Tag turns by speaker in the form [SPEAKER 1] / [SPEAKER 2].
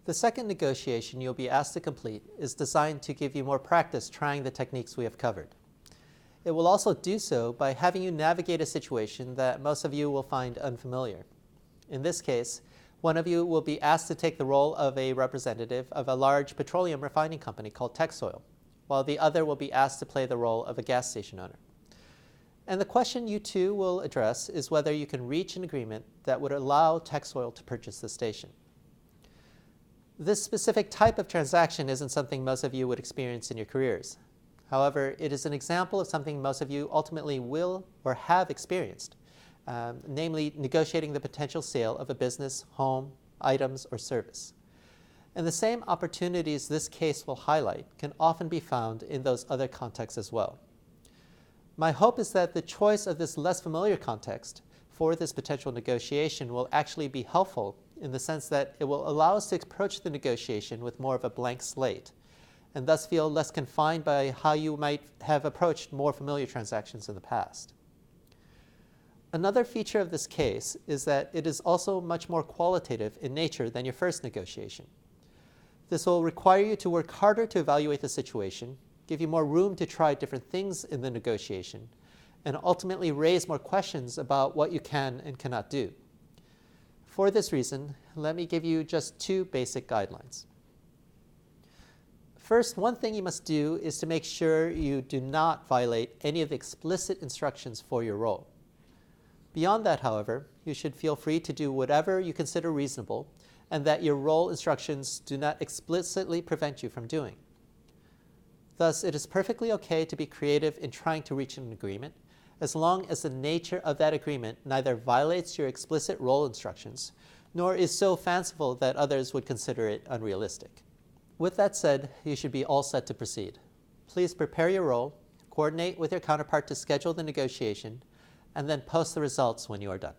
[SPEAKER 1] The second negotiation you'll be asked to complete is designed to give you more practice trying the techniques we have covered. It will also do so by having you navigate a situation that most of you will find unfamiliar. In this case, one of you will be asked to take the role of a representative of a large petroleum refining company called Texoil, while the other will be asked to play the role of a gas station owner. And the question you two will address is whether you can reach an agreement that would allow Texoil to purchase the station. This specific type of transaction isn't something most of you would experience in your careers. However, it is an example of something most of you ultimately will or have experienced, namely negotiating the potential sale of a business, home, items, or service. And the same opportunities this case will highlight can often be found in those other contexts as well. My hope is that the choice of this less familiar context for this potential negotiation will actually be helpful in the sense that it will allow us to approach the negotiation with more of a blank slate, and thus feel less confined by how you might have approached more familiar transactions in the past. Another feature of this case is that it is also much more qualitative in nature than your first negotiation. This will require you to work harder to evaluate the situation, give you more room to try different things in the negotiation, and ultimately raise more questions about what you can and cannot do. For this reason, let me give you just two basic guidelines. First, one thing you must do is to make sure you do not violate any of the explicit instructions for your role. Beyond that, however, you should feel free to do whatever you consider reasonable and that your role instructions do not explicitly prevent you from doing. Thus, it is perfectly okay to be creative in trying to reach an agreement, as long as the nature of that agreement neither violates your explicit role instructions, nor is so fanciful that others would consider it unrealistic. With that said, you should be all set to proceed. Please prepare your role, coordinate with your counterpart to schedule the negotiation, and then post the results when you are done.